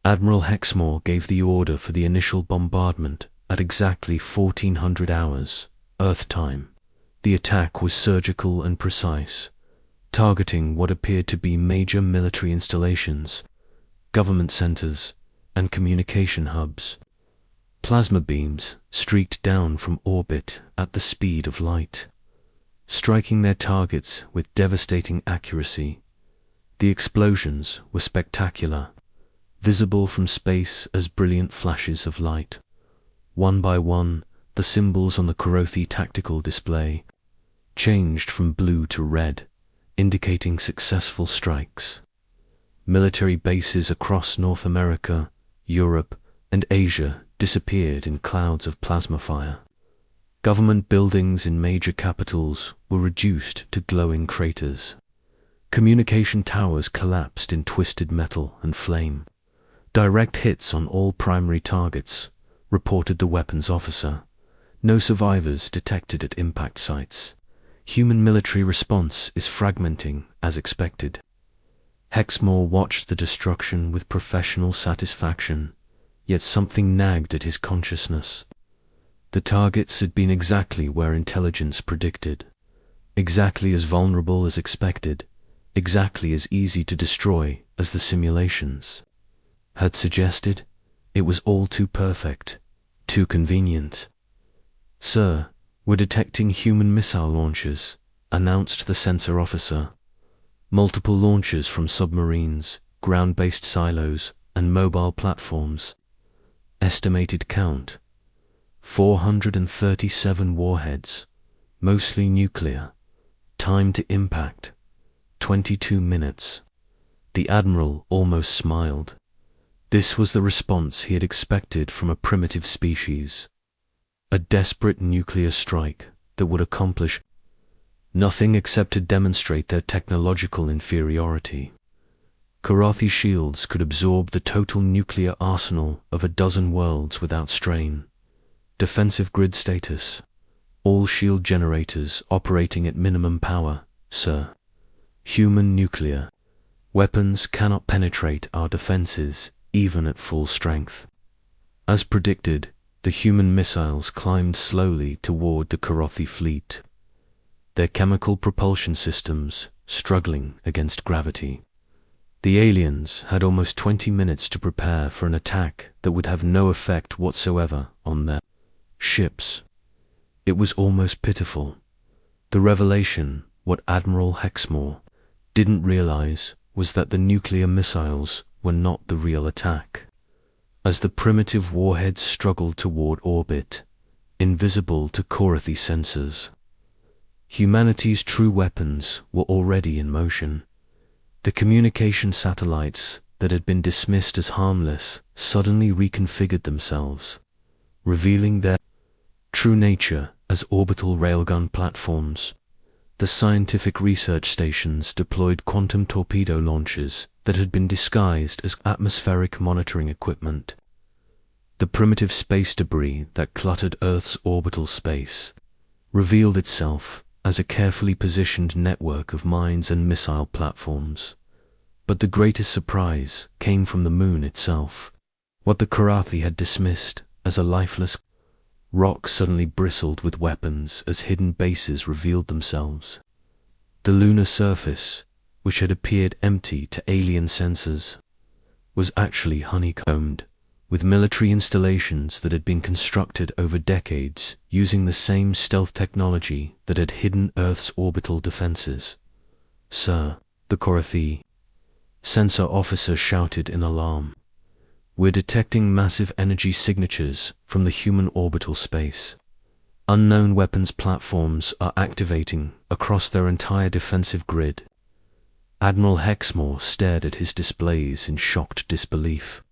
Admiral Hexmore gave the order for the initial bombardment at exactly 1400 hours, Earth time. The attack was surgical and precise, targeting what appeared to be major military installations, government centers, and communication hubs. Plasma beams streaked down from orbit at the speed of light, striking their targets with devastating accuracy. The explosions were spectacular, visible from space as brilliant flashes of light. One by one, the symbols on the Karothi tactical display changed from blue to red, indicating successful strikes. Military bases across North America, Europe, and Asia disappeared in clouds of plasma fire. Government buildings in major capitals were reduced to glowing craters. Communication towers collapsed in twisted metal and flame. Direct hits on all primary targets, reported the weapons officer. No survivors detected at impact sites. Human military response is fragmenting as expected. Hexmore watched the destruction with professional satisfaction, yet something nagged at his consciousness. The targets had been exactly where intelligence predicted, exactly as vulnerable as expected, exactly as easy to destroy as the simulations had suggested. It was all too perfect, too convenient. "Sir, we're detecting human missile launches," announced the sensor officer. "Multiple launches from submarines, ground-based silos, and mobile platforms. Estimated count: 437 warheads, mostly nuclear. Time to impact: 22 minutes. The Admiral almost smiled. This was the response he had expected from a primitive species. A desperate nuclear strike that would accomplish nothing except to demonstrate their technological inferiority. Karothi shields could absorb the total nuclear arsenal of a dozen worlds without strain. Defensive grid status: all shield generators operating at minimum power, sir. Human nuclear weapons cannot penetrate our defenses even at full strength." As predicted, the human missiles climbed slowly toward the Karothi fleet, their chemical propulsion systems struggling against gravity. The aliens had almost 20 minutes to prepare for an attack that would have no effect whatsoever on their ships. It was almost pitiful. The revelation, what Admiral Hexmore didn't realize, was that the nuclear missiles were not the real attack. As the primitive warheads struggled toward orbit, invisible to Karothi sensors, humanity's true weapons were already in motion. The communication satellites that had been dismissed as harmless suddenly reconfigured themselves, revealing their true nature as orbital railgun platforms. The scientific research stations deployed quantum torpedo launchers that had been disguised as atmospheric monitoring equipment. The primitive space debris that cluttered Earth's orbital space revealed itself as a carefully positioned network of mines and missile platforms. But the greatest surprise came from the moon itself. What the Karothi had dismissed as a lifeless rock suddenly bristled with weapons as hidden bases revealed themselves. The lunar surface, which had appeared empty to alien sensors, was actually honeycombed with military installations that had been constructed over decades using the same stealth technology that had hidden Earth's orbital defenses. "Sir," the Karothi sensor officer shouted in alarm, "we're detecting massive energy signatures from the human orbital space. Unknown weapons platforms are activating across their entire defensive grid." Admiral Hexmore stared at his displays in shocked disbelief.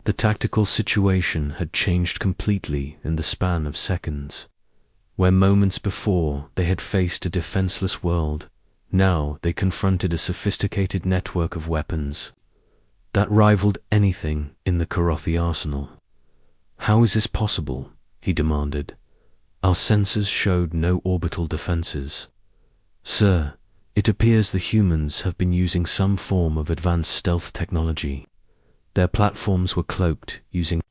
The tactical situation had changed completely in the span of seconds. Where moments before they had faced a defenseless world, now they confronted a sophisticated network of weapons that rivaled anything in the Karothi arsenal. "How is this possible?" he demanded. "Our sensors showed no orbital defenses." "Sir, it appears the humans have been using some form of advanced stealth technology," Their platforms were cloaked using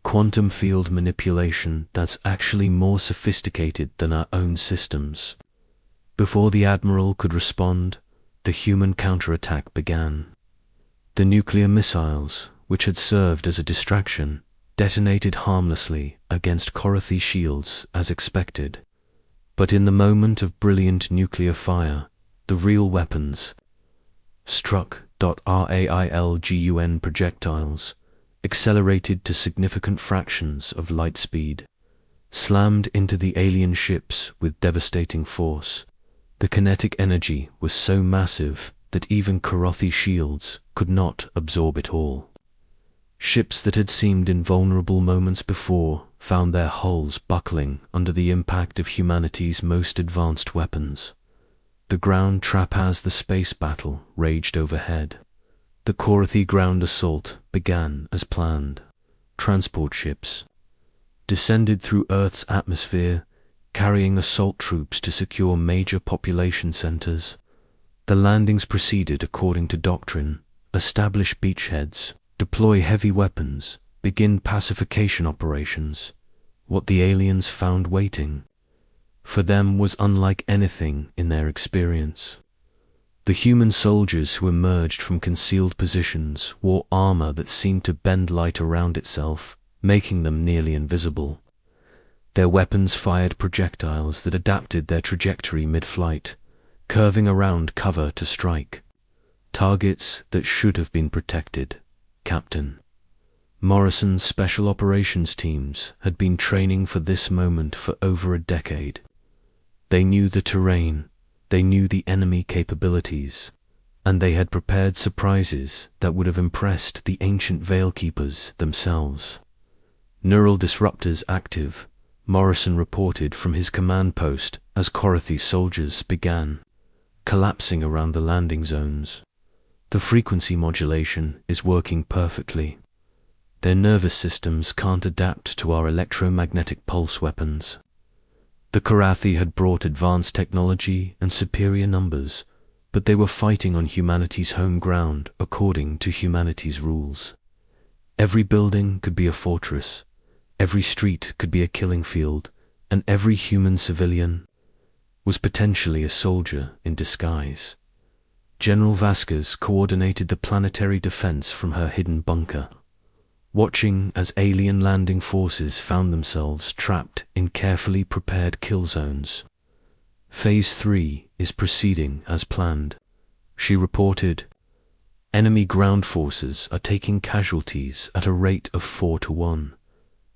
quantum field manipulation that's actually more sophisticated than our own systems. Before the Admiral could respond, the human counterattack began. The nuclear missiles, which had served as a distraction, detonated harmlessly against Corothy shields as expected. But in the moment of brilliant nuclear fire, the real weapons struck. RAILGUN projectiles, accelerated to significant fractions of light speed, slammed into the alien ships with devastating force. The kinetic energy was so massive that even Corothy shields could not absorb it all. Ships that had seemed invulnerable moments before found their hulls buckling under the impact of humanity's most advanced weapons. The ground trap as the space battle raged overhead. The Corothy ground assault began as planned. Transport ships descended through Earth's atmosphere, carrying assault troops to secure major population centers. The landings proceeded according to doctrine: establish beachheads, deploy heavy weapons, begin pacification operations. What the aliens found waiting for them was unlike anything in their experience. The human soldiers who emerged from concealed positions wore armor that seemed to bend light around itself, making them nearly invisible. Their weapons fired projectiles that adapted their trajectory mid-flight, curving around cover to strike. Targets that should have been protected. Captain Morrison's special operations teams had been training for this moment for over a decade. They knew the terrain, they knew the enemy capabilities, and they had prepared surprises that would have impressed the ancient Veilkeepers themselves. Neural disruptors active, Morrison reported from his command post as Corothy soldiers began collapsing around the landing zones. The frequency modulation is working perfectly. Their nervous systems can't adapt to our electromagnetic pulse weapons. The Corothy had brought advanced technology and superior numbers, but they were fighting on humanity's home ground according to humanity's rules. Every building could be a fortress, every street could be a killing field, and every human civilian was potentially a soldier in disguise. General Vasquez coordinated the planetary defense from her hidden bunker, watching as alien landing forces found themselves trapped in carefully prepared kill zones. Phase 3 is proceeding as planned, she reported. Enemy ground forces are taking casualties at a rate of 4 to 1.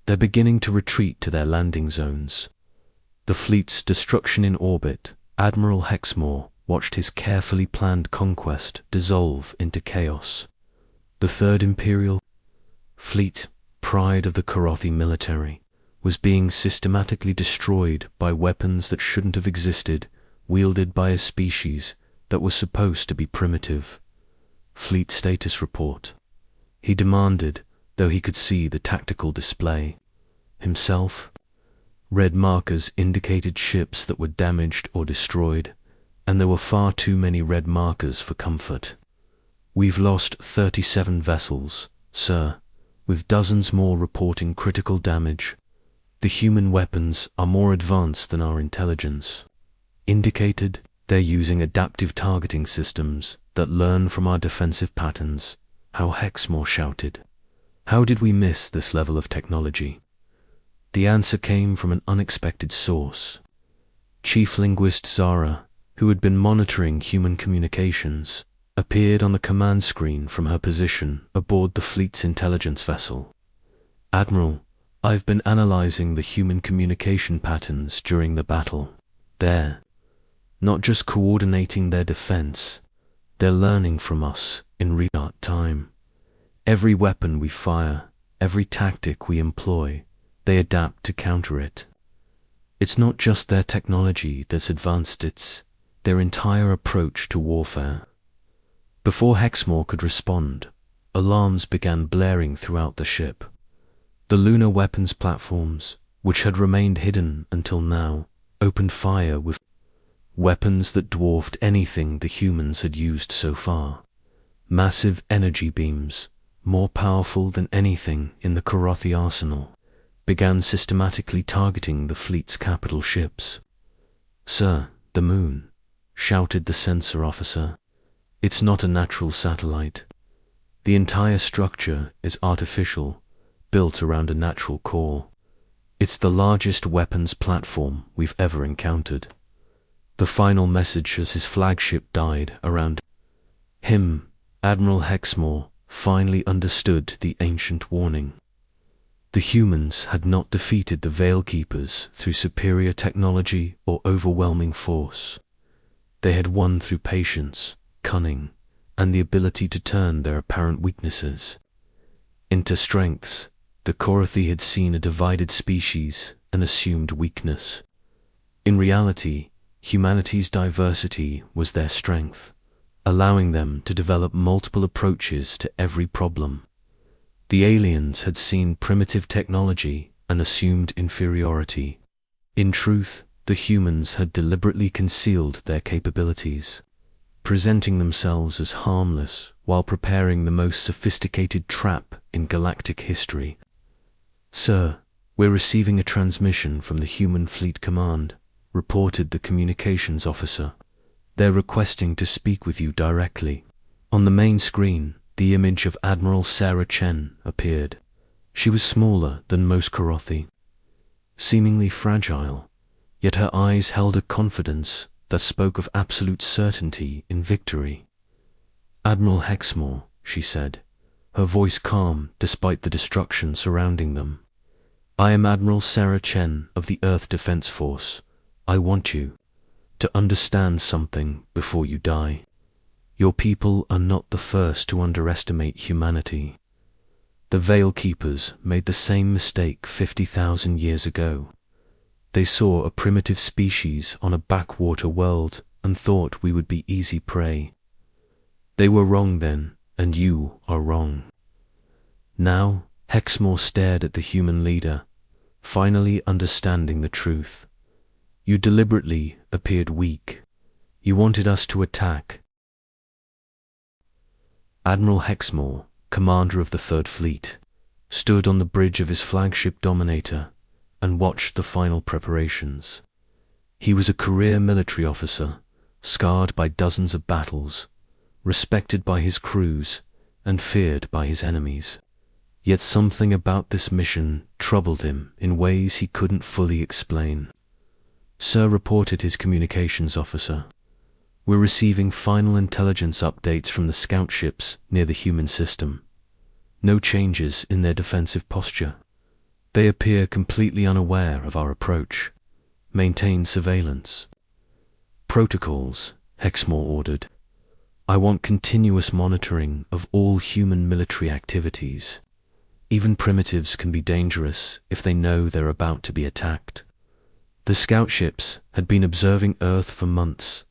They're beginning to retreat to their landing zones. The fleet's destruction in orbit, Admiral Hexmore watched his carefully planned conquest dissolve into chaos. The Third Imperial Fleet, pride of the Corothy military, was being systematically destroyed by weapons that shouldn't have existed, wielded by a species that was supposed to be primitive. Fleet status report, he demanded, though he could see the tactical display. Himself. Red markers indicated ships that were damaged or destroyed, and there were far too many red markers for comfort. We've lost 37 vessels, sir, with dozens more reporting critical damage. The human weapons are more advanced than our intelligence. Indicated, they're using adaptive targeting systems that learn from our defensive patterns. How Hexmore shouted. How did we miss this level of technology? The answer came from an unexpected source. Chief Linguist Zara, who had been monitoring human communications, appeared on the command screen from her position aboard the fleet's intelligence vessel. Admiral, I've been analyzing the human communication patterns during the battle. They're not just coordinating their defense, they're learning from us in real time. Every weapon we fire, every tactic we employ, they adapt to counter it. It's not just their technology that's advanced, it's their entire approach to warfare. Before Hexmore could respond, alarms began blaring throughout the ship. The lunar weapons platforms, which had remained hidden until now, opened fire with weapons that dwarfed anything the humans had used so far. Massive energy beams, more powerful than anything in the Karathi arsenal, began systematically targeting the fleet's capital ships. "Sir, the moon," shouted the sensor officer. "It's not a natural satellite. The entire structure is artificial, built around a natural core. It's the largest weapons platform we've ever encountered." The final message as his flagship died around him, Admiral Hexmore finally understood the ancient warning. The humans had not defeated the Veil Keepers through superior technology or overwhelming force. They had won through patience, cunning, and the ability to turn their apparent weaknesses into strengths. The Karathi had seen a divided species and assumed weakness. In reality, humanity's diversity was their strength, allowing them to develop multiple approaches to every problem. The aliens had seen primitive technology and assumed inferiority. In truth, the humans had deliberately concealed their capabilities, presenting themselves as harmless while preparing the most sophisticated trap in galactic history. "Sir, we're receiving a transmission from the Human Fleet Command," reported the communications officer. "They're requesting to speak with you directly." On the main screen, the image of Admiral Sarah Chen appeared. She was smaller than most Karathi, seemingly fragile, yet her eyes held a confidence that spoke of absolute certainty in victory. "Admiral Hexmore," she said, her voice calm despite the destruction surrounding them. "I am Admiral Sarah Chen of the Earth Defense Force. I want you to understand something before you die. Your people are not the first to underestimate humanity. The Veil Keepers made the same mistake 50,000 years ago. They saw a primitive species on a backwater world and thought we would be easy prey. They were wrong then, and you are wrong." Now, Hexmore stared at the human leader, finally understanding the truth. "You deliberately appeared weak. You wanted us to attack." Admiral Hexmore, commander of the Third Fleet, stood on the bridge of his flagship Dominator and watched the final preparations. He was a career military officer, scarred by dozens of battles, respected by his crews, and feared by his enemies. Yet something about this mission troubled him in ways he couldn't fully explain. "Sir," reported his communications officer, "we're receiving final intelligence updates from the scout ships near the human system. No changes in their defensive posture. They appear completely unaware of our approach. Maintain surveillance." "Protocols," Hexmore ordered. "I want continuous monitoring of all human military activities. Even primitives can be dangerous if they know they're about to be attacked." The scout ships had been observing Earth for months,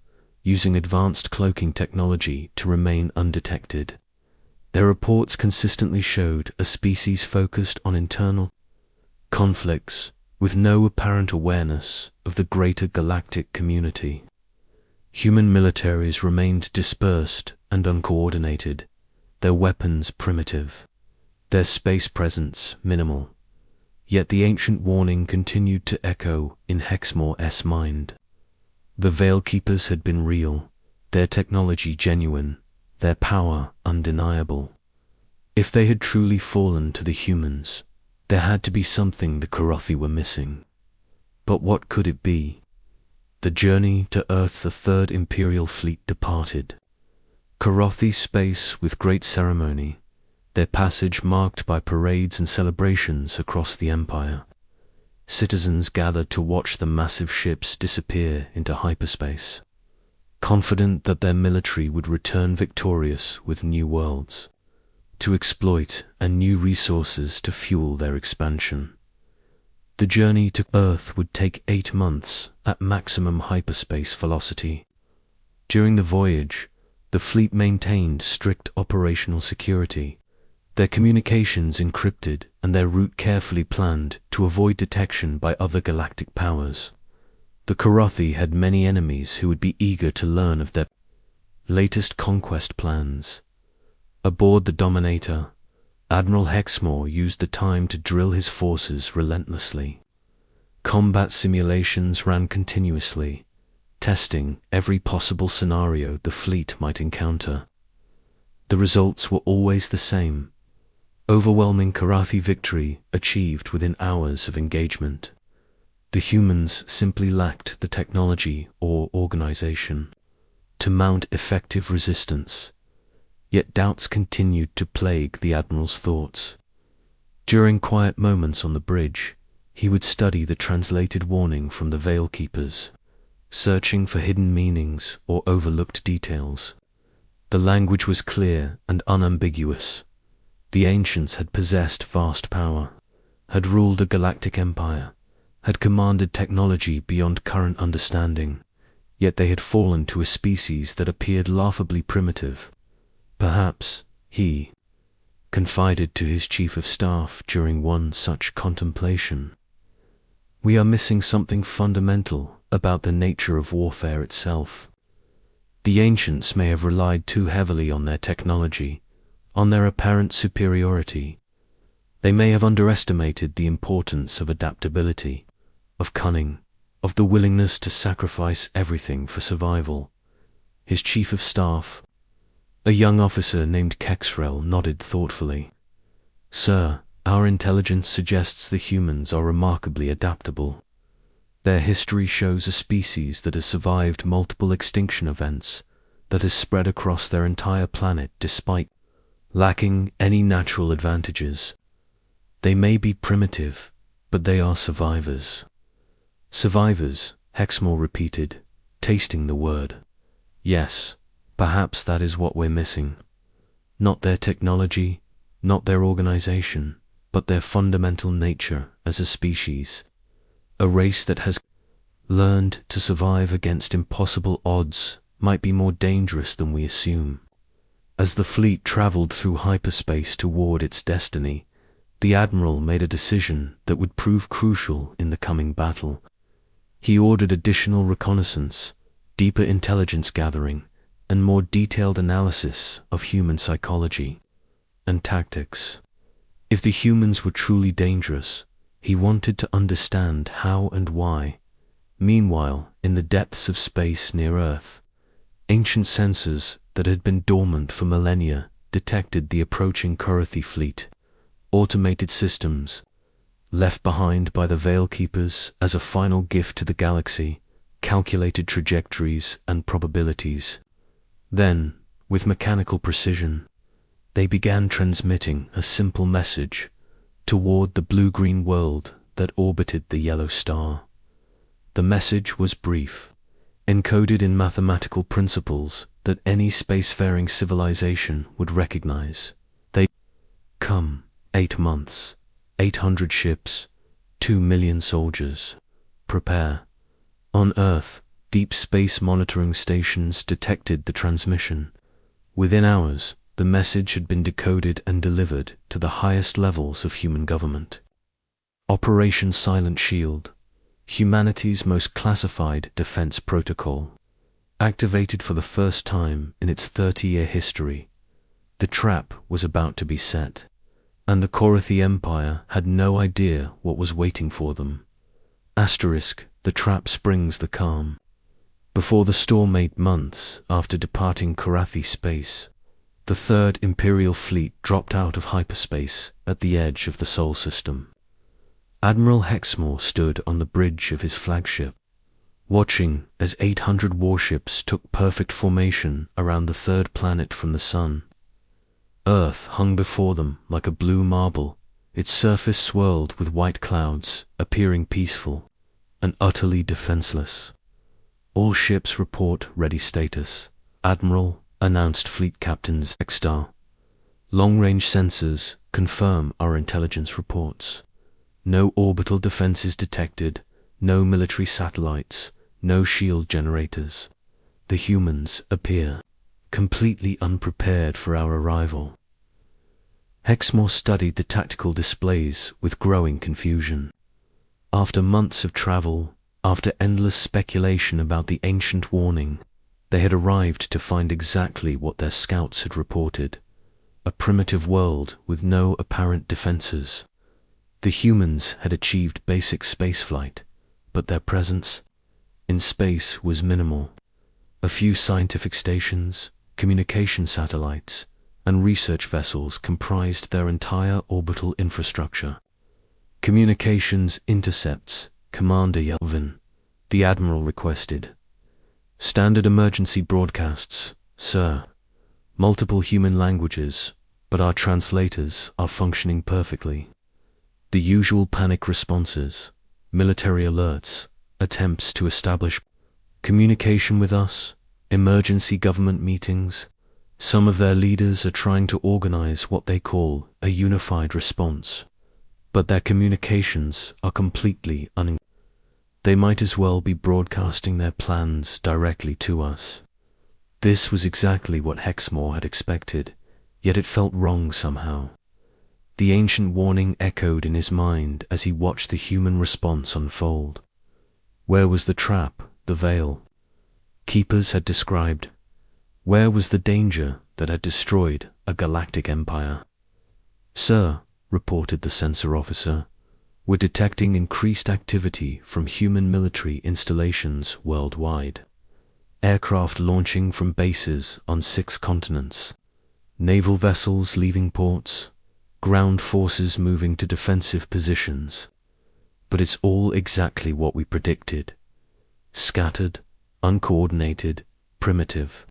using advanced cloaking technology to remain undetected. Their reports consistently showed a species focused on internal conflicts, with no apparent awareness of the greater galactic community. Human militaries remained dispersed and uncoordinated, their weapons primitive, their space presence minimal. Yet the ancient warning continued to echo in Hexmore's mind. The Veil Keepers had been real, their technology genuine, their power undeniable. If they had truly fallen to the humans, there had to be something the Karathi were missing. But what could it be? The journey to Earth the Third Imperial Fleet departed. Karathi space with great ceremony, their passage marked by parades and celebrations across the empire. Citizens gathered to watch the massive ships disappear into hyperspace, confident that their military would return victorious with new worlds to exploit and new resources to fuel their expansion. The journey to Earth would take 8 months at maximum hyperspace velocity. During the voyage, the fleet maintained strict operational security, their communications encrypted and their route carefully planned to avoid detection by other galactic powers. The Karathi had many enemies who would be eager to learn of their latest conquest plans. Aboard the Dominator, Admiral Hexmore used the time to drill his forces relentlessly. Combat simulations ran continuously, testing every possible scenario the fleet might encounter. The results were always the same: overwhelming Karathi victory achieved within hours of engagement. The humans simply lacked the technology or organization to mount effective resistance, yet doubts continued to plague the Admiral's thoughts. During quiet moments on the bridge, he would study the translated warning from the Veil Keepers, searching for hidden meanings or overlooked details. The language was clear and unambiguous. The ancients had possessed vast power, had ruled a galactic empire, had commanded technology beyond current understanding, yet they had fallen to a species that appeared laughably primitive. Perhaps, he confided to his chief of staff during one such contemplation, "We are missing something fundamental about the nature of warfare itself. The ancients may have relied too heavily on their technology, on their apparent superiority. They may have underestimated the importance of adaptability, of cunning, of the willingness to sacrifice everything for survival." His chief of staff, a young officer named Kexrel, nodded thoughtfully. "Sir, our intelligence suggests the humans are remarkably adaptable. Their history shows a species that has survived multiple extinction events, that has spread across their entire planet despite lacking any natural advantages. They may be primitive, but they are survivors." "Survivors," Hexmore repeated, tasting the word. "Yes, perhaps that is what we're missing. Not their technology, not their organization, but their fundamental nature as a species. A race that has learned to survive against impossible odds might be more dangerous than we assume." As the fleet traveled through hyperspace toward its destiny, the Admiral made a decision that would prove crucial in the coming battle. He ordered additional reconnaissance, deeper intelligence gathering, and more detailed analysis of human psychology and tactics. If the humans were truly dangerous, he wanted to understand how and why. Meanwhile, in the depths of space near Earth, ancient sensors that had been dormant for millennia detected the approaching Karathi fleet. Automated systems, left behind by the Veil Keepers as a final gift to the galaxy, calculated trajectories and probabilities. Then, with mechanical precision, they began transmitting a simple message toward the blue-green world that orbited the yellow star. The message was brief, encoded in mathematical principles that any spacefaring civilization would recognize. They come, 8 months, 800 ships, 2 million soldiers. Prepare. On Earth, deep space monitoring stations detected the transmission. Within hours, the message had been decoded and delivered to the highest levels of human government. Operation Silent Shield, humanity's most classified defense protocol, activated for the first time in its 30-year history. The trap was about to be set, and the Karathi Empire had no idea what was waiting for them. The trap springs the calm. Before the storm 8 months after departing Karathi space, the Third Imperial Fleet dropped out of hyperspace at the edge of the Sol system. Admiral Hexmore stood on the bridge of his flagship, watching as 800 warships took perfect formation around the third planet from the Sun. Earth hung before them like a blue marble, its surface swirled with white clouds, appearing peaceful and utterly defenseless. "All ships report ready status, Admiral," announced Fleet Captain Zextar. "Long-range sensors confirm our intelligence reports. No orbital defenses detected, no military satellites, no shield generators. The humans appear completely unprepared for our arrival." Hexmore studied the tactical displays with growing confusion. After months of travel, after endless speculation about the ancient warning, they had arrived to find exactly what their scouts had reported: a primitive world with no apparent defenses. The humans had achieved basic spaceflight, but their presence in space was minimal. A few scientific stations, communication satellites, and research vessels comprised their entire orbital infrastructure. Communications intercepts, Commander Yelvin, the Admiral requested. Standard emergency broadcasts, sir. Multiple human languages, but our translators are functioning perfectly. The usual panic responses, military alerts, attempts to establish communication with us, emergency government meetings. Some of their leaders are trying to organize what they call a unified response, but their communications are completely They might as well be broadcasting their plans directly to us. This was exactly what Hexmore had expected, yet it felt wrong somehow. The ancient warning echoed in his mind as he watched the human response unfold. Where was the trap, the veil keepers had described? Where was the danger that had destroyed a galactic empire? Sir, reported the sensor officer, we're detecting increased activity from human military installations worldwide. Aircraft launching from bases on 6 continents. Naval vessels leaving ports. Ground forces moving to defensive positions. But it's all exactly what we predicted. Scattered, uncoordinated, primitive.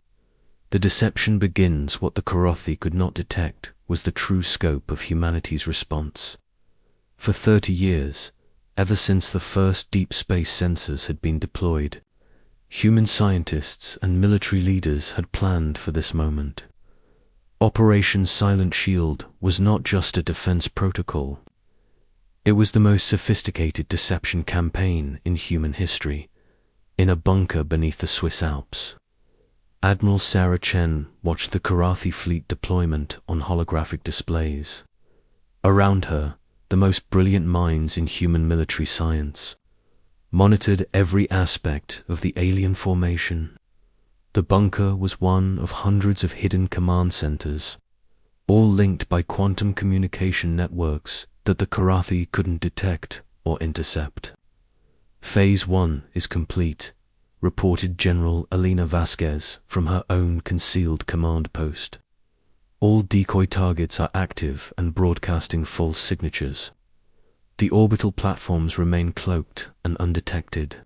The deception begins. What the Karathi could not detect was the true scope of humanity's response. For 30 years, ever since the first deep space sensors had been deployed, human scientists and military leaders had planned for this moment. Operation Silent Shield was not just a defense protocol. It was the most sophisticated deception campaign in human history, in a bunker beneath the Swiss Alps. Admiral Sarah Chen watched the Karathi fleet deployment on holographic displays. Around her, the most brilliant minds in human military science monitored every aspect of the alien formation. The bunker was one of hundreds of hidden command centers, all linked by quantum communication networks that the Karathi couldn't detect or intercept. Phase 1 is complete, reported General Alina Vasquez from her own concealed command post. All decoy targets are active and broadcasting false signatures. The orbital platforms remain cloaked and undetected.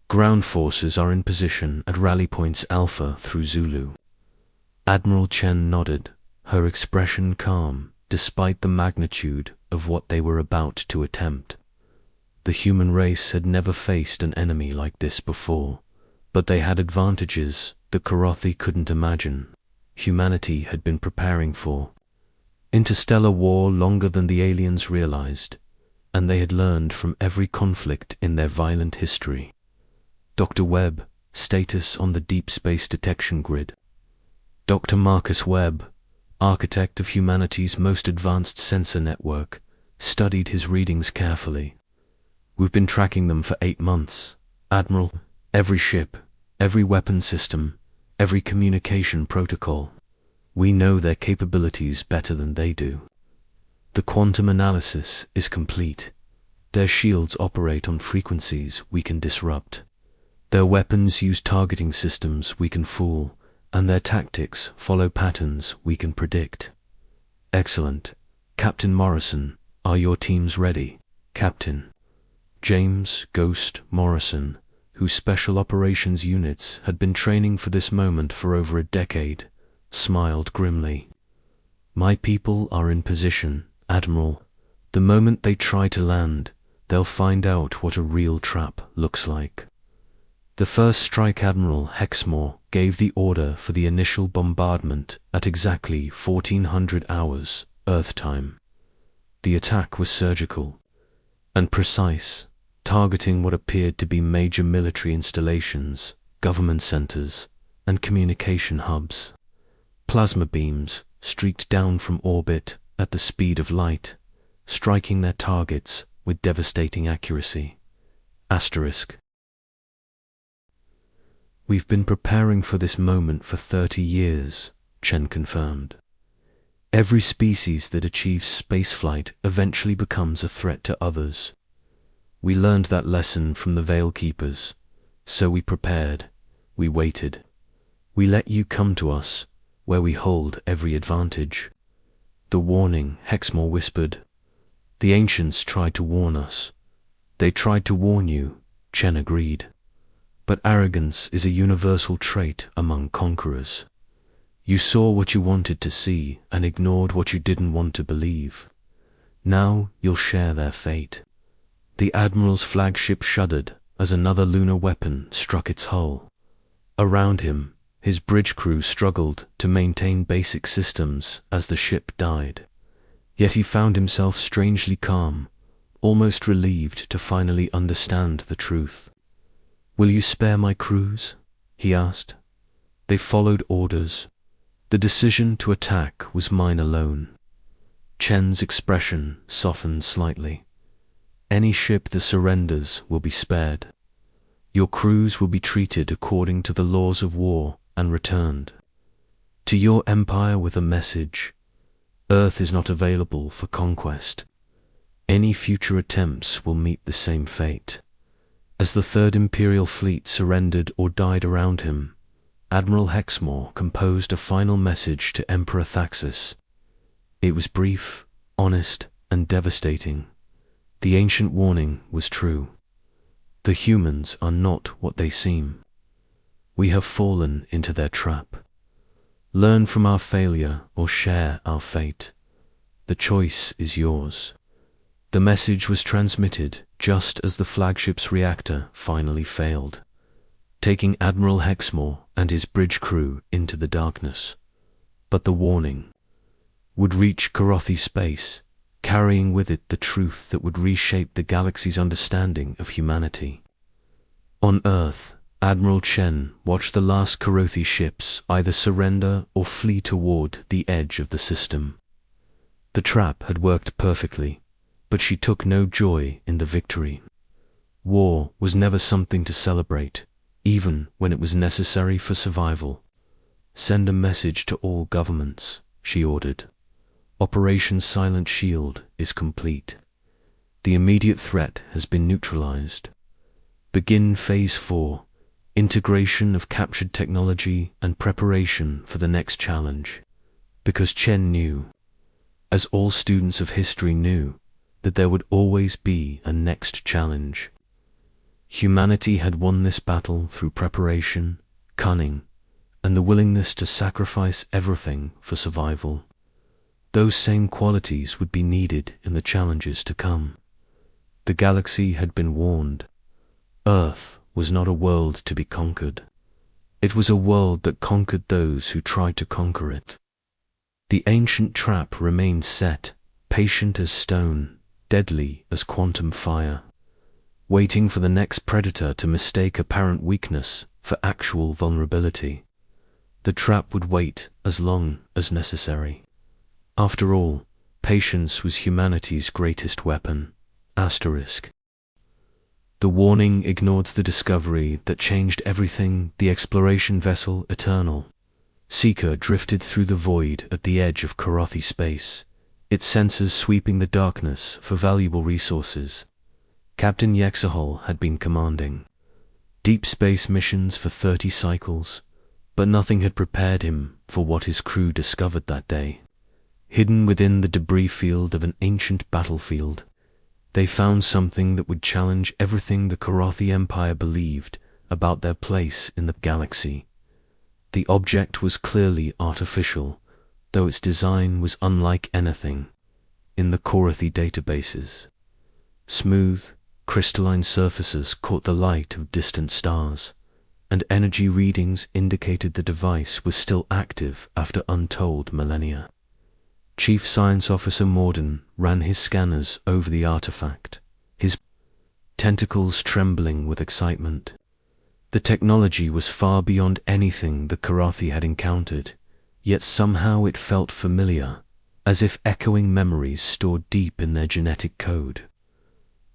Ground forces are in position at rally points Alpha through Zulu. Admiral Chen nodded, her expression calm despite the magnitude of what they were about to attempt. The human race had never faced an enemy like this before, but they had advantages that Karathi couldn't imagine. Humanity had been preparing for interstellar war longer than the aliens realized, and they had learned from every conflict in their violent history. Dr. Webb, status on the Deep Space Detection Grid. Dr. Marcus Webb, architect of humanity's most advanced sensor network, studied his readings carefully. We've been tracking them for 8 months, Admiral. Every ship, every weapon system, every communication protocol. We know their capabilities better than they do. The quantum analysis is complete. Their shields operate on frequencies we can disrupt. Their weapons use targeting systems we can fool, and their tactics follow patterns we can predict. Excellent. Captain Morrison, are your teams ready? Captain James Ghost Morrison, whose special operations units had been training for this moment for over a decade, smiled grimly. My people are in position, Admiral. The moment they try to land, they'll find out what a real trap looks like. The first strike, Admiral Hexmore gave the order for the initial bombardment at exactly 1400 hours Earth time. The attack was surgical and precise, targeting what appeared to be major military installations, government centers, and communication hubs. Plasma beams streaked down from orbit at the speed of light, striking their targets with devastating accuracy. Asterisk. We've been preparing for this moment for 30 years, Chen confirmed. Every species that achieves spaceflight eventually becomes a threat to others. We learned that lesson from the Veil Keepers, so we prepared, we waited. We let you come to us, where we hold every advantage. The warning, Hexmore whispered. The ancients tried to warn us. They tried to warn you, Chen agreed. But arrogance is a universal trait among conquerors. You saw what you wanted to see and ignored what you didn't want to believe. Now you'll share their fate. The Admiral's flagship shuddered as another lunar weapon struck its hull. Around him, his bridge crew struggled to maintain basic systems as the ship died. Yet he found himself strangely calm, almost relieved to finally understand the truth. "Will you spare my crews?" he asked. They followed orders. The decision to attack was mine alone. Chen's expression softened slightly. "Any ship that surrenders will be spared. Your crews will be treated according to the laws of war and returned to your empire with a message. Earth is not available for conquest. Any future attempts will meet the same fate." As the Third Imperial Fleet surrendered or died around him, Admiral Hexmore composed a final message to Emperor Thaxus. It was brief, honest, and devastating. The ancient warning was true. The humans are not what they seem. We have fallen into their trap. Learn from our failure or share our fate. The choice is yours. The message was transmitted just as the flagship's reactor finally failed, taking Admiral Hexmore and his bridge crew into the darkness. But the warning would reach Karothi space, carrying with it the truth that would reshape the galaxy's understanding of humanity. On Earth, Admiral Chen watched the last Karothi ships either surrender or flee toward the edge of the system. The trap had worked perfectly, but she took no joy in the victory. War was never something to celebrate, even when it was necessary for survival. "Send a message to all governments," she ordered. "Operation Silent Shield is complete. The immediate threat has been neutralized. Begin Phase 4, integration of captured technology and preparation for the next challenge." Because Chen knew, as all students of history knew, that there would always be a next challenge. Humanity had won this battle through preparation, cunning, and the willingness to sacrifice everything for survival. Those same qualities would be needed in the challenges to come. The galaxy had been warned. Earth was not a world to be conquered. It was a world that conquered those who tried to conquer it. The ancient trap remained set, patient as stone, deadly as quantum fire, waiting for the next predator to mistake apparent weakness for actual vulnerability. The trap would wait as long as necessary. After all, patience was humanity's greatest weapon. Asterisk. The warning ignored the discovery that changed everything. The exploration vessel Eternal Seeker drifted through the void at the edge of Karothi space, its sensors sweeping the darkness for valuable resources. Captain Yexahol had been commanding deep space missions for 30 cycles, but nothing had prepared him for what his crew discovered that day. Hidden within the debris field of an ancient battlefield, they found something that would challenge everything the Karothi Empire believed about their place in the galaxy. The object was clearly artificial, though its design was unlike anything in the Karothi databases. Smooth, crystalline surfaces caught the light of distant stars, and energy readings indicated the device was still active after untold millennia. Chief Science Officer Morden ran his scanners over the artifact, his tentacles trembling with excitement. The technology was far beyond anything the Karothi had encountered, yet somehow it felt familiar, as if echoing memories stored deep in their genetic code.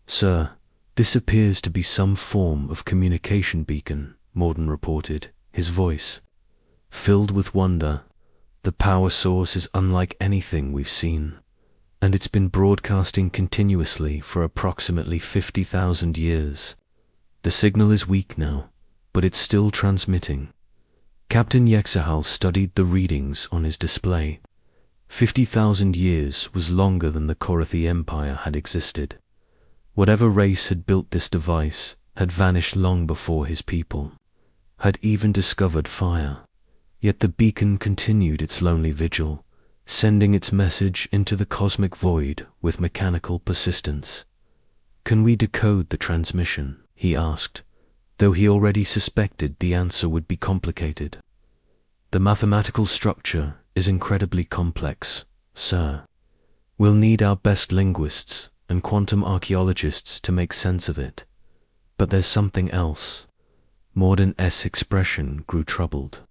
"Sir, this appears to be some form of communication beacon," Morden reported, his voice filled with wonder. The power source is unlike anything we've seen, and it's been broadcasting continuously for approximately 50,000 years. The signal is weak now, but it's still transmitting. Captain Yexahal studied the readings on his display. 50,000 years was longer than the Korathi Empire had existed. Whatever race had built this device had vanished long before his people, had even discovered fire. Yet the beacon continued its lonely vigil, sending its message into the cosmic void with mechanical persistence. "Can we decode the transmission?" he asked, though he already suspected the answer would be complicated. "The mathematical structure is incredibly complex, sir. We'll need our best linguists and quantum archaeologists to make sense of it. But there's something else." Morden's expression grew troubled.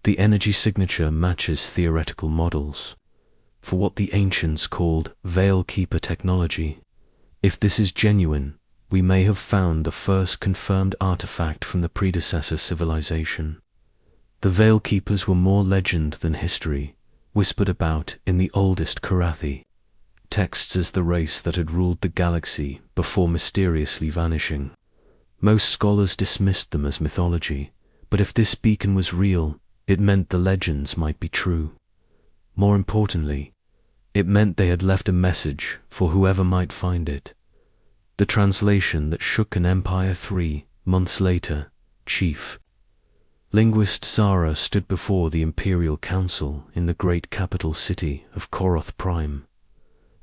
The energy signature matches theoretical models for what the ancients called Veil Keeper technology. If this is genuine, we may have found the first confirmed artifact from the predecessor civilization. The Veil Keepers were more legend than history, whispered about in the oldest Korathi texts as the race that had ruled the galaxy before mysteriously vanishing. Most scholars dismissed them as mythology, but if this beacon was real, it meant the legends might be true. More importantly, it meant they had left a message for whoever might find it. The translation that shook an empire 3 months later. Chief linguist Zara stood before the Imperial Council in the great capital city of Koroth Prime.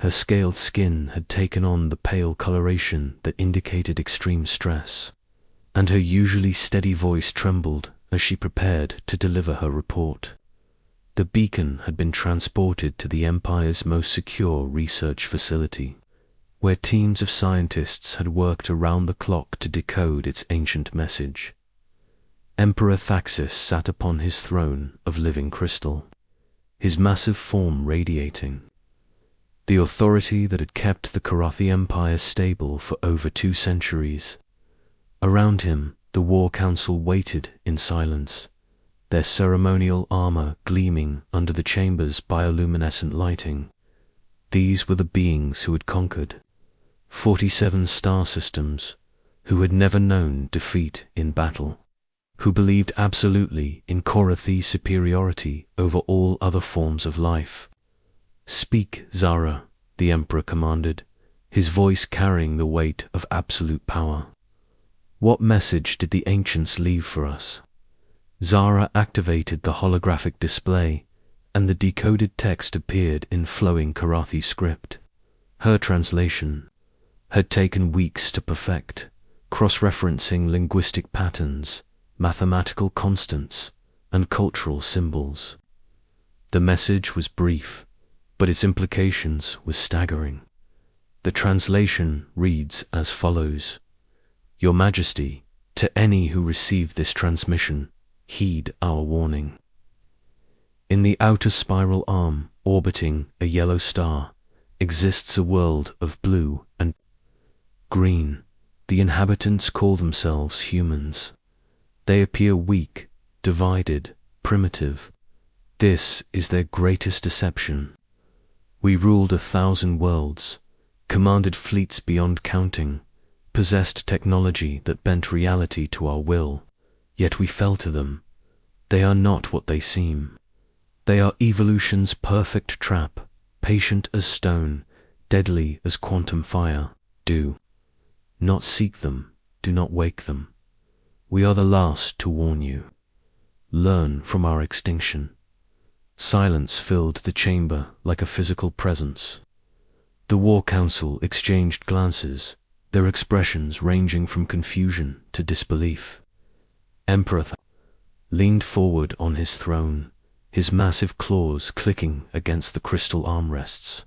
Her scaled skin had taken on the pale coloration that indicated extreme stress, and her usually steady voice trembled as she prepared to deliver her report. The beacon had been transported to the Empire's most secure research facility, where teams of scientists had worked around the clock to decode its ancient message. Emperor Thaxis sat upon his throne of living crystal, his massive form radiating. The authority that had kept the Korathi Empire stable for over 2 centuries. Around him, the War Council waited in silence, their ceremonial armor gleaming under the chamber's bioluminescent lighting. These were the beings who had conquered 47 star systems, who had never known defeat in battle, who believed absolutely in Korathi superiority over all other forms of life. "Speak, Zara," the Emperor commanded, his voice carrying the weight of absolute power. "What message did the ancients leave for us?" Zara activated the holographic display, and the decoded text appeared in flowing Korathi script. Her translation had taken weeks to perfect, cross-referencing linguistic patterns, mathematical constants, and cultural symbols. The message was brief, but its implications were staggering. The translation reads as follows: "Your Majesty, to any who receive this transmission, heed our warning. In the outer spiral arm, orbiting a yellow star, exists a world of blue and green. The inhabitants call themselves humans. They appear weak, divided, primitive. This is their greatest deception. We ruled 1,000 worlds, commanded fleets beyond counting, possessed technology that bent reality to our will, yet we fell to them. They are not what they seem. They are evolution's perfect trap, patient as stone, deadly as quantum fire. Do not seek them, do not wake them. We are the last to warn you. Learn from our extinction." Silence filled the chamber like a physical presence. The War Council exchanged glances, their expressions ranging from confusion to disbelief. Emperor leaned forward on his throne, his massive claws clicking against the crystal armrests.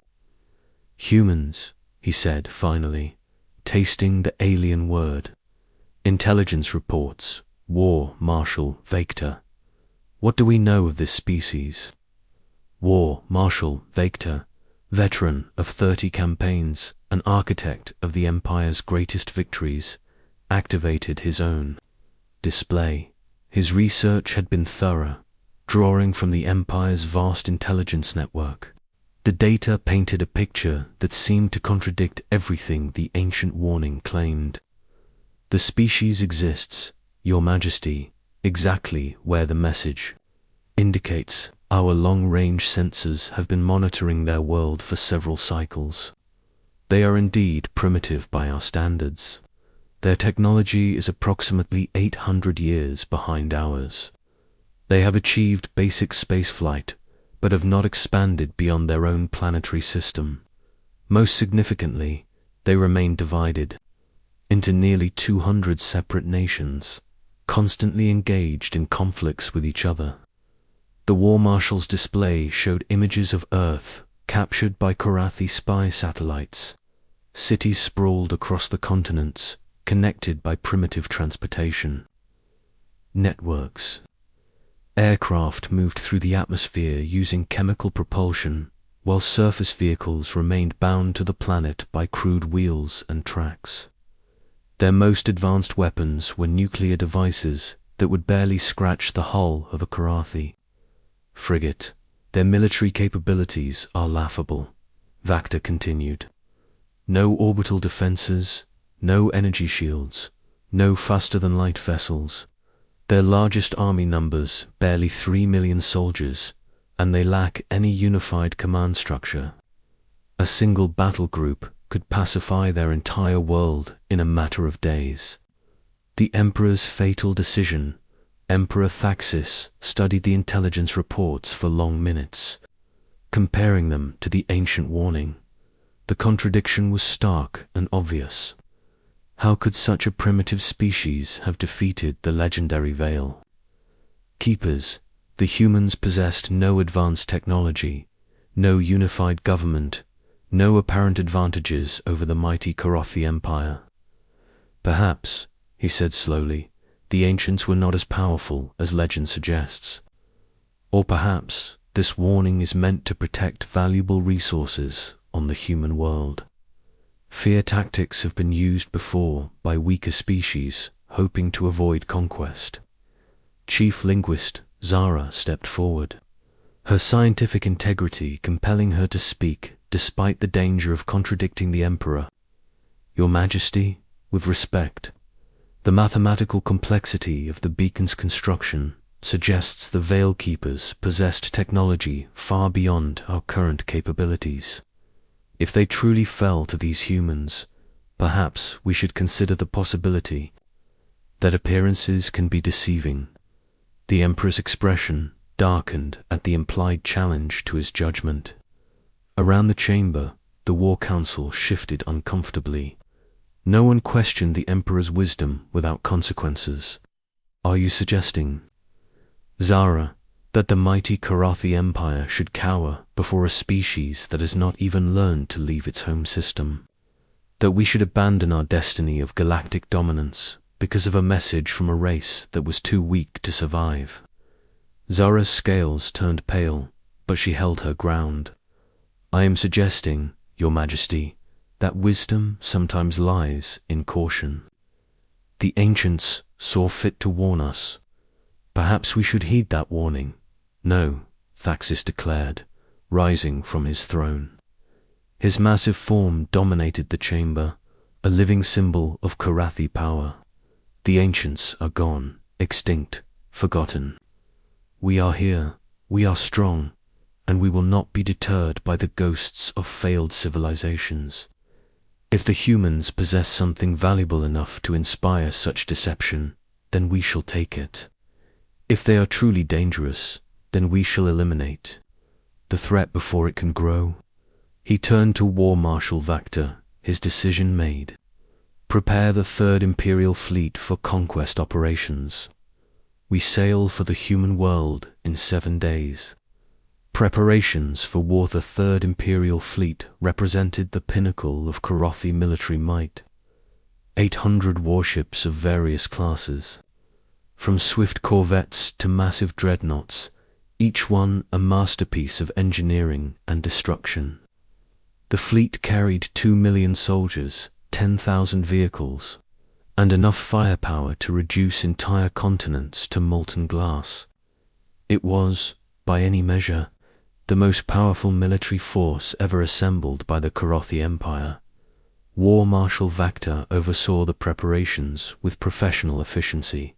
"Humans," he said finally, tasting the alien word. "Intelligence reports, War Marshal Vector. What do we know of this species?" War Marshal Vector, veteran of 30 campaigns, an architect of the Empire's greatest victories, activated his own display. His research had been thorough, drawing from the Empire's vast intelligence network. The data painted a picture that seemed to contradict everything the ancient warning claimed. The species exists, Your Majesty, exactly where the message indicates. Our long-range sensors have been monitoring their world for several cycles. They are indeed primitive by our standards. Their technology is approximately 800 years behind ours. They have achieved basic spaceflight, but have not expanded beyond their own planetary system. Most significantly, they remain divided into nearly 200 separate nations, constantly engaged in conflicts with each other. The War Marshal's display showed images of Earth captured by Korathi spy satellites. Cities sprawled across the continents, connected by primitive transportation networks. Aircraft moved through the atmosphere using chemical propulsion, while surface vehicles remained bound to the planet by crude wheels and tracks. Their most advanced weapons were nuclear devices that would barely scratch the hull of a Korathi frigate. Their military capabilities are laughable, Vactor continued. No orbital defenses, no energy shields, no faster-than-light vessels. Their largest army numbers barely 3 million soldiers, and they lack any unified command structure. A single battle group could pacify their entire world in a matter of days. The Emperor's fatal decision. Emperor Thaxis studied the intelligence reports for long minutes, comparing them to the ancient warning. The contradiction was stark and obvious. How could such a primitive species have defeated the legendary Veil Keepers? The humans possessed no advanced technology, no unified government, no apparent advantages over the mighty Korathi Empire. Perhaps, he said slowly, the ancients were not as powerful as legend suggests. Or perhaps this warning is meant to protect valuable resources on the human world. Fear tactics have been used before by weaker species hoping to avoid conquest. Chief linguist Zara stepped forward, her scientific integrity compelling her to speak despite the danger of contradicting the Emperor. Your Majesty, with respect, the mathematical complexity of the beacon's construction suggests the Veil Keepers possessed technology far beyond our current capabilities. If they truly fell to these humans, perhaps we should consider the possibility that appearances can be deceiving. The Emperor's expression darkened at the implied challenge to his judgment. Around the chamber, the War Council shifted uncomfortably. No one questioned the Emperor's wisdom without consequences. Are you suggesting, Zara, that the mighty Korathi Empire should cower before a species that has not even learned to leave its home system? That we should abandon our destiny of galactic dominance because of a message from a race that was too weak to survive? Zara's scales turned pale, but she held her ground. I am suggesting, Your Majesty, that wisdom sometimes lies in caution. The ancients saw fit to warn us. Perhaps we should heed that warning. No, Thaxis declared, rising from his throne. His massive form dominated the chamber, a living symbol of Korathi power. The ancients are gone, extinct, forgotten. We are here, we are strong, and we will not be deterred by the ghosts of failed civilizations. If the humans possess something valuable enough to inspire such deception, then we shall take it. If they are truly dangerous, then we shall eliminate the threat before it can grow. He turned to War Marshal Vactor, his decision made. Prepare the Third Imperial Fleet for conquest operations. We sail for the human world in 7 days. Preparations for war. The Third Imperial Fleet represented the pinnacle of Korathi military might. 800 warships of various classes, from swift corvettes to massive dreadnoughts, each one a masterpiece of engineering and destruction. The fleet carried 2 million soldiers, 10,000 vehicles, and enough firepower to reduce entire continents to molten glass. It was, by any measure, the most powerful military force ever assembled by the Karothi Empire. War Marshal Vactor oversaw the preparations with professional efficiency.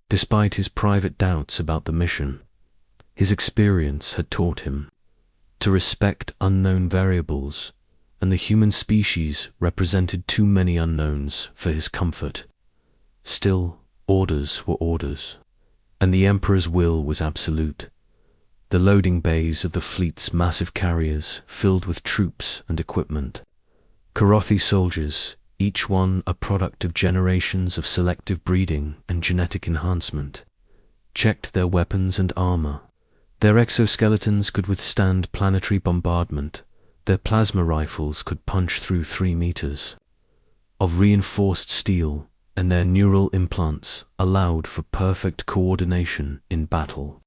Despite his private doubts about the mission, his experience had taught him to respect unknown variables, and the human species represented too many unknowns for his comfort. Still, orders were orders, and the Emperor's will was absolute. The loading bays of the fleet's massive carriers filled with troops and equipment. Karothi soldiers, each one a product of generations of selective breeding and genetic enhancement, checked their weapons and armor. Their exoskeletons could withstand planetary bombardment. Their plasma rifles could punch through 3 meters of reinforced steel, and their neural implants allowed for perfect coordination in battle.